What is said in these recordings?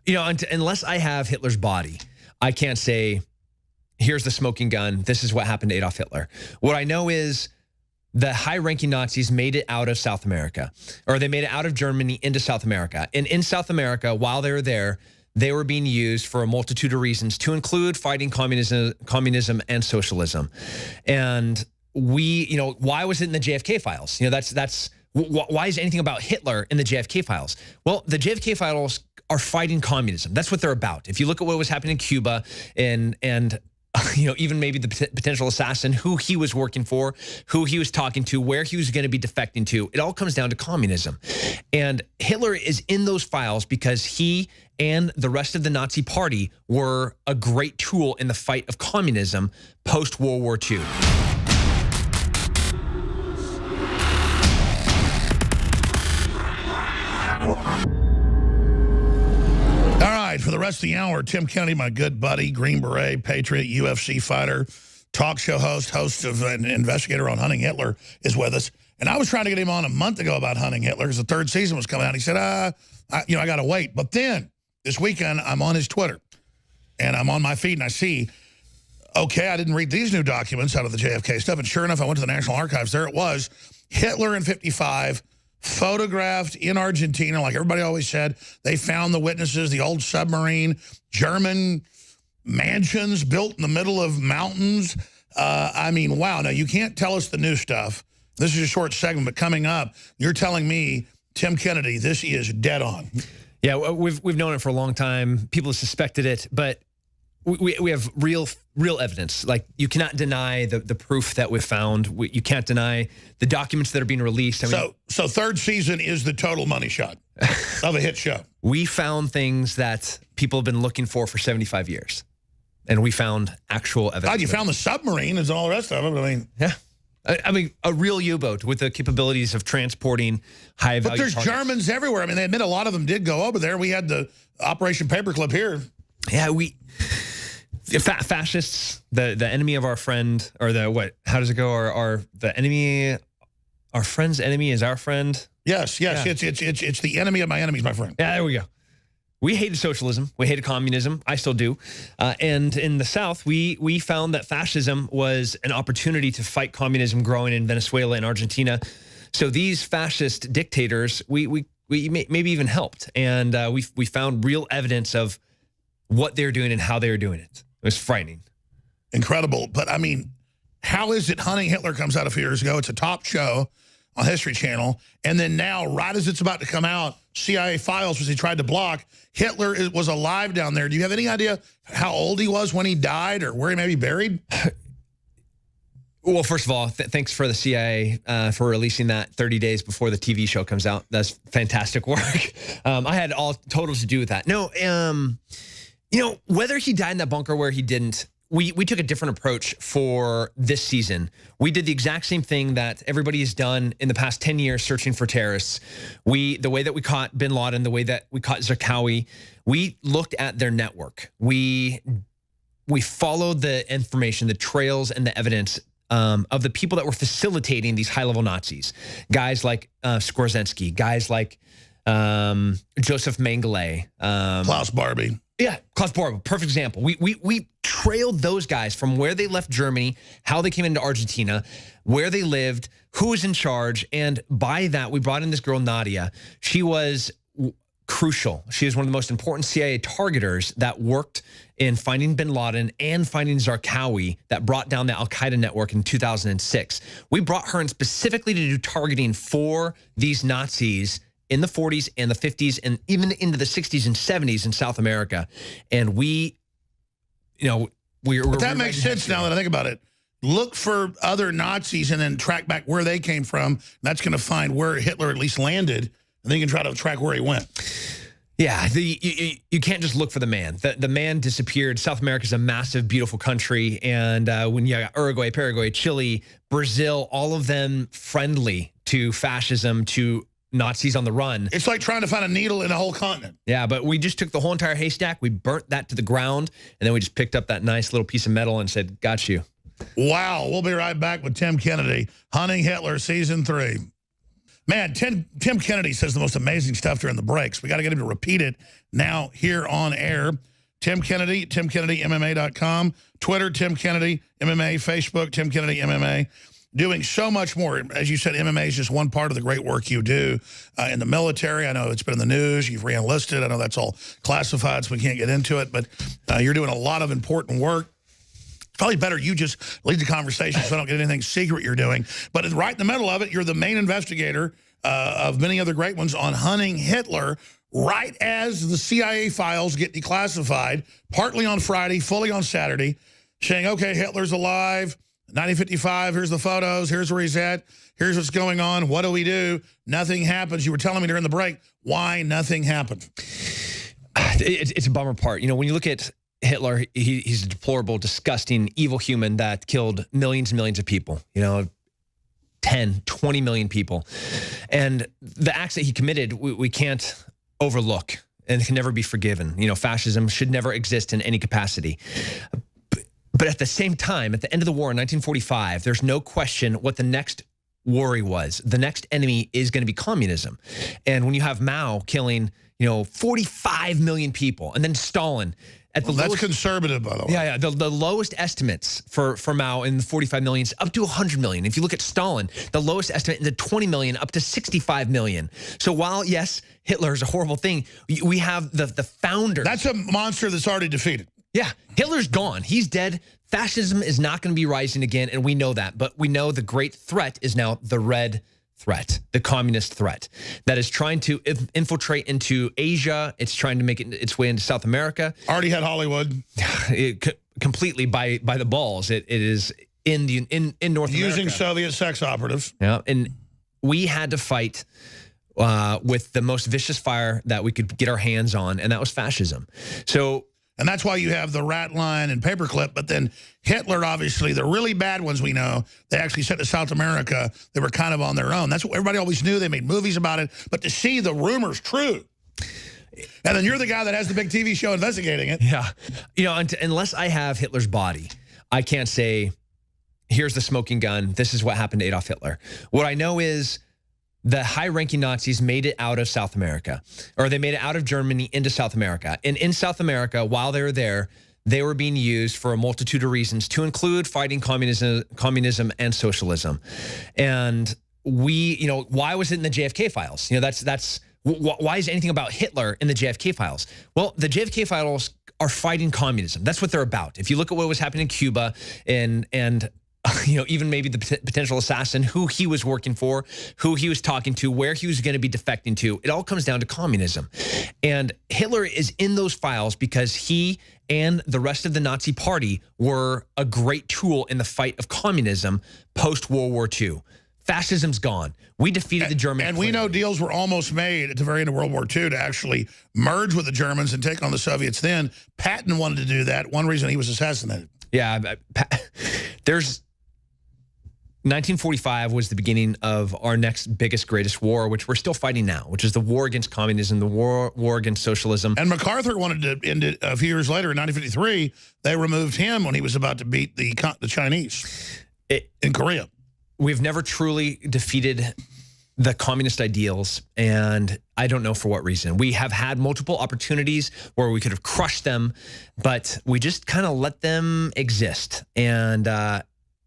You know, unless I have Hitler's body, I can't say, here's the smoking gun. This is what happened to Adolf Hitler. What I know is the high-ranking Nazis made it out of South America, or they made it out of Germany into South America. And in South America, while they were there, they were being used for a multitude of reasons, to include fighting communism and socialism. And you know, why was it in the JFK files? You know, why is anything about Hitler in the JFK files? Well, the JFK files are fighting communism. That's what they're about. If you look at what was happening in Cuba and you know, even maybe the potential assassin, who he was working for, who he was talking to, where he was going to be defecting to, it all comes down to communism. And Hitler is in those files because he and the rest of the Nazi party were a great tool in the fight of communism post-World War II. All right, for the rest of the hour, Tim Kennedy, my good buddy, Green Beret, Patriot, UFC fighter, talk show host of an investigator on hunting Hitler, is with us. And I was trying to get him on a month ago about hunting Hitler because the third season was coming out. He said, I got to wait. But then this weekend, I'm on his Twitter, and I'm on my feed, and I see, okay, I didn't read these new documents out of the JFK stuff. And sure enough, I went to the National Archives. There it was, Hitler in 55, photographed in Argentina, like everybody always said. They found the witnesses, the old submarine, German mansions built in the middle of mountains. I mean, wow. Now, you can't tell us the new stuff. This is a short segment, but coming up, you're telling me, Tim Kennedy, this is dead on. Yeah, we've known it for a long time. People have suspected it, but we have real evidence. Like, you cannot deny the proof that we've found. You can't deny the documents that are being released. I mean, so third season is the total money shot of a hit show. We found things that people have been looking for 75 years, and we found actual evidence. God, you found the submarine and all the rest of it. I mean, yeah. I mean, a real U-boat with the capabilities of transporting high-value But there's targets. Germans everywhere. I mean, they admit a lot of them did go over there. We had the Operation Paperclip here. Yeah, fascists, the enemy of our friend, or how does it go? Our the enemy, our friend's enemy is our friend. Yes. Yeah. It's the enemy of my enemies, my friend. Yeah, there we go. We hated socialism. We hated communism. I still do. And in the South, we found that fascism was an opportunity to fight communism growing in Venezuela and Argentina. So these fascist dictators, we maybe even helped. And we found real evidence of what they're doing and how they're doing it. It was frightening. Incredible. But, I mean, how is it Hunting Hitler comes out a few years ago? It's a top show on History Channel. And then now, right as it's about to come out, CIA files, which he tried to block, Hitler was alive down there. Do you have any idea how old he was when he died or where he may be buried? Well, first of all, thanks for the CIA for releasing that 30 days before the TV show comes out. That's fantastic work. I had all total to do with that. No, you know, whether he died in that bunker where he didn't, we took a different approach for this season. We did the exact same thing that everybody has done in the past 10 years searching for terrorists. The way that we caught bin Laden, the way that we caught Zarqawi, we looked at their network. We followed the information, the trails and the evidence of the people that were facilitating these high-level Nazis. Guys like Skorzeny, guys like Joseph Mengele. Klaus Barbie. Yeah, Klaus Barbie, perfect example. We trailed those guys from where they left Germany, how they came into Argentina, where they lived, who was in charge, and by that, we brought in this girl, Nadia. She was crucial. She is one of the most important CIA targeters that worked in finding bin Laden and finding Zarqawi that brought down the Al-Qaeda network in 2006. We brought her in specifically to do targeting for these Nazis in the 40s and the 50s and even into the 60s and 70s in South America. And we, you know, But that makes sense now that I think about it. Look for other Nazis and then track back where they came from. That's going to find where Hitler at least landed, and then you can try to track where he went. Yeah, you can't just look for the man. The man disappeared. South America is a massive, beautiful country. And when you got Uruguay, Paraguay, Chile, Brazil, all of them friendly to fascism, to Nazis on the run. It's like trying to find a needle in a whole continent. Yeah, but we just took the whole entire haystack, we burnt that to the ground, and then we just picked up that nice little piece of metal and said, got you. Wow. We'll be right back with Tim Kennedy, Hunting Hitler, Season 3. Man, Tim Kennedy says the most amazing stuff during the breaks. We got to get him to repeat it now here on air. Tim Kennedy, TimKennedyMMA.com, Twitter, Tim Kennedy MMA, Facebook, Tim Kennedy MMA. Doing so much more. As you said, MMA is just one part of the great work you do in the military. I know it's been in the news. You've re-enlisted. I know that's all classified, so we can't get into it. But you're doing a lot of important work. It's probably better you just lead the conversation so I don't get anything secret you're doing. But right in the middle of it, you're the main investigator of many other great ones on hunting Hitler right as the CIA files get declassified, partly on Friday, fully on Saturday, saying, okay, Hitler's alive. 1955, here's the photos, here's where he's at, here's what's going on, what do we do? Nothing happens. You were telling me during the break, why nothing happened? It's a bummer part. You know, when you look at Hitler, he's a deplorable, disgusting, evil human that killed millions and millions of people, you know, 10, 20 million people. And the acts that he committed, we can't overlook and can never be forgiven. You know, fascism should never exist in any capacity. But at the same time, at the end of the war in 1945, there's no question what the next worry was. The next enemy is going to be communism. And when you have Mao killing, you know, 45 million people, and then Stalin at the lowest, that's conservative, by the way. Yeah, the lowest estimates for Mao in the 45 million is up to 100 million. If you look at Stalin, the lowest estimate in the 20 million up to 65 million. So while, yes, Hitler is a horrible thing, we have the founders. That's a monster that's already defeated. Yeah, Hitler's gone. He's dead. Fascism is not going to be rising again, and we know that. But we know the great threat is now the red threat, the communist threat that is trying to infiltrate into Asia. It's trying to make its way into South America. Already had Hollywood. Completely by the balls. It is in North America. Using Soviet sex operatives. Yeah, and we had to fight with the most vicious fire that we could get our hands on, and that was fascism. So. And that's why you have the rat line and paperclip. But then Hitler, obviously, the really bad ones we know, they actually sent to South America. They were kind of on their own. That's what everybody always knew. They made movies about it. But to see the rumors true. And then you're the guy that has the big TV show investigating it. Yeah. You know, unless I have Hitler's body, I can't say, here's the smoking gun. This is what happened to Adolf Hitler. What I know is the high-ranking Nazis made it out of South America, or they made it out of Germany into South America. And in South America, while they were there, they were being used for a multitude of reasons, to include fighting communism and socialism. And we, you know, why was it in the JFK files? You know, why is anything about Hitler in the JFK files? Well, the JFK files are fighting communism. That's what they're about. If you look at what was happening in Cuba and you know, even maybe the potential assassin, who he was working for, who he was talking to, where he was going to be defecting to, it all comes down to communism. And Hitler is in those files because he and the rest of the Nazi party were a great tool in the fight of communism post-World War II. Fascism's gone. We defeated the Germans. And we know deals were almost made at the very end of World War II to actually merge with the Germans and take on the Soviets then. Patton wanted to do that. One reason he was assassinated. Yeah, there's 1945 was the beginning of our next biggest, greatest war, which we're still fighting now, which is the war against communism, the war against socialism. And MacArthur wanted to end it a few years later in 1953. They removed him when he was about to beat the Chinese in Korea. We've never truly defeated the communist ideals, and I don't know for what reason. We have had multiple opportunities where we could have crushed them, but we just kind of let them exist. And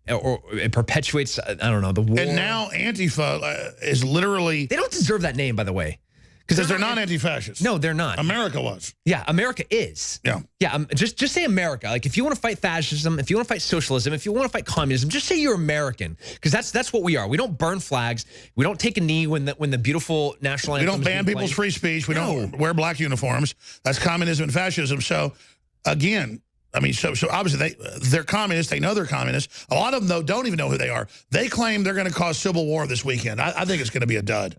or it perpetuates, I don't know, the war. And now Antifa is literally... They don't deserve that name, by the way. Because they're not anti-fascist. No, they're not. America was. Yeah, America is. Yeah. Yeah, just say America. Like, if you want to fight fascism, if you want to fight socialism, if you want to fight communism, just say you're American. Because that's what we are. We don't burn flags. We don't take a knee when the beautiful national anthem. We don't ban people's free speech. We don't wear black uniforms. That's communism and fascism. So, again... I mean, so obviously they're communists. They know they're communists. A lot of them, though, don't even know who they are. They claim they're going to cause civil war this weekend. I think it's going to be a dud.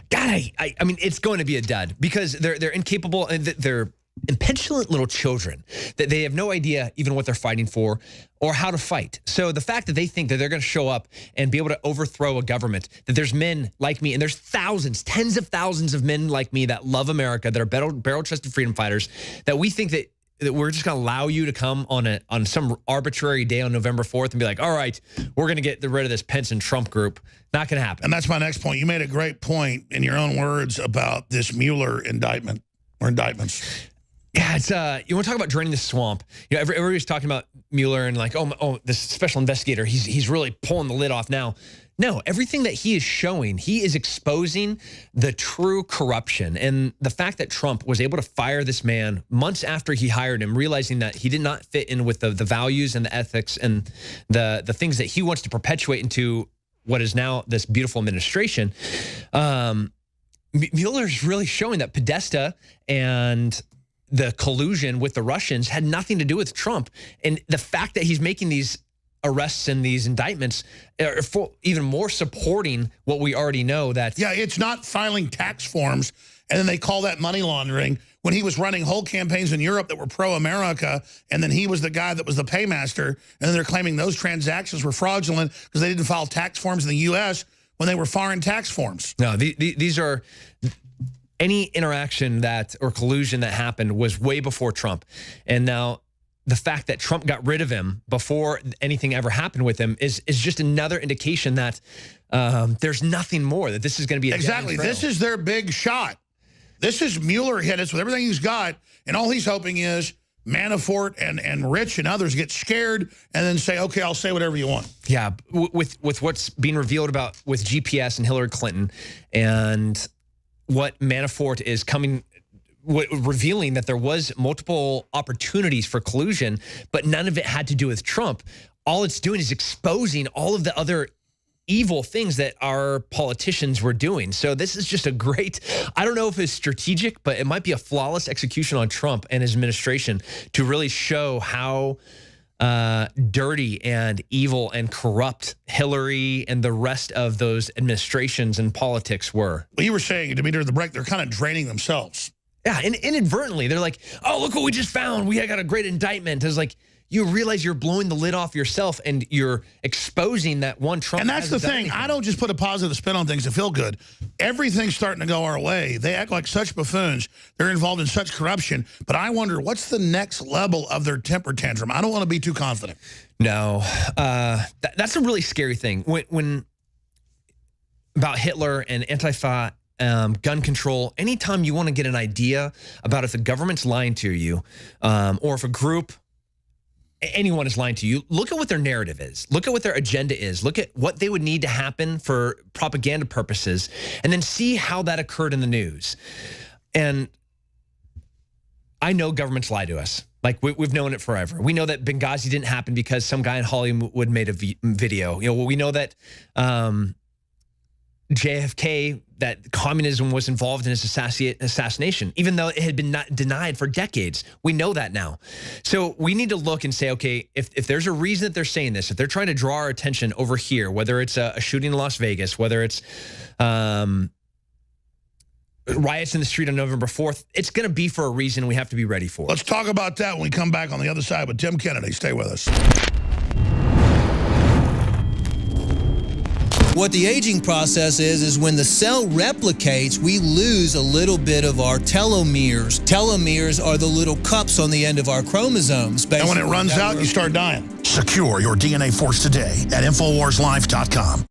God, I mean, it's going to be a dud because they're incapable and they're impetulant little children. That they have no idea even what they're fighting for or how to fight. So the fact that they think that they're going to show up and be able to overthrow a government, that there's men like me, and there's thousands, tens of thousands of men like me that love America, that are barrel-chested freedom fighters, that we think that we're just going to allow you to come on some arbitrary day on November 4th and be like, all right, we're going to get rid of this Pence and Trump group. Not going to happen. And that's my next point. You made a great point in your own words about this Mueller indictment or indictments. Yeah, it's you want to talk about draining the swamp. You know, everybody's talking about Mueller and like, oh, this special investigator, he's really pulling the lid off now. No, everything that he is showing, he is exposing the true corruption. And the fact that Trump was able to fire this man months after he hired him, realizing that he did not fit in with the values and the ethics and the things that he wants to perpetuate into what is now this beautiful administration. Mueller's really showing that Podesta and the collusion with the Russians had nothing to do with Trump. And the fact that he's making these arrests and these indictments are even more supporting what we already know. That yeah, it's not filing tax forms and then they call that money laundering when he was running whole campaigns in Europe that were pro-America, and then he was the guy that was the paymaster, and then they're claiming those transactions were fraudulent because they didn't file tax forms in the U.S. when they were foreign tax forms. No, these are... Any interaction that or collusion that happened was way before Trump. And now the fact that Trump got rid of him before anything ever happened with him is just another indication that there's nothing more, that this is going to be a exactly. This is their big shot. This is Mueller hit us with everything he's got, and all he's hoping is Manafort and Rich and others get scared and then say, okay, I'll say whatever you want. Yeah, with what's being revealed about with GPS and Hillary Clinton and what Manafort is revealing that there was multiple opportunities for collusion, but none of it had to do with Trump. All it's doing is exposing all of the other evil things that our politicians were doing. So this is just a great, I don't know if it's strategic, but it might be a flawless execution on Trump and his administration to really show how dirty and evil and corrupt Hillary and the rest of those administrations and politics were. Well, you were saying to me during the break, they're kind of draining themselves. Yeah, and inadvertently, they're like, oh, look what we just found. We got a great indictment. It's like, you realize you're blowing the lid off yourself and you're exposing that one Trump. And that's the thing. I don't just put a positive spin on things to feel good. Everything's starting to go our way. They act like such buffoons. They're involved in such corruption. But I wonder, what's the next level of their temper tantrum? I don't want to be too confident. No. That's a really scary thing. When about Hitler and Antifa, gun control, anytime you want to get an idea about if the government's lying to you or if a group, anyone is lying to you, look at what their narrative is. Look at what their agenda is. Look at what they would need to happen for propaganda purposes, and then see how that occurred in the news. And I know governments lie to us. Like, we've known it forever. We know that Benghazi didn't happen because some guy in Hollywood made a video. You know, we know that JFK, that communism was involved in his assassination, even though it had been denied for decades. We know that now. So we need to look and say, okay, if there's a reason that they're saying this, if they're trying to draw our attention over here, whether it's a shooting in Las Vegas, whether it's riots in the street on November 4th, it's going to be for a reason. We have to be ready for it. Let's talk about that when we come back on the other side with Tim Kennedy. Stay with us. What the aging process is when the cell replicates, we lose a little bit of our telomeres. Telomeres are the little cups on the end of our chromosomes. And when it runs out, you start dying. Secure your DNA force today at InfoWarsLife.com.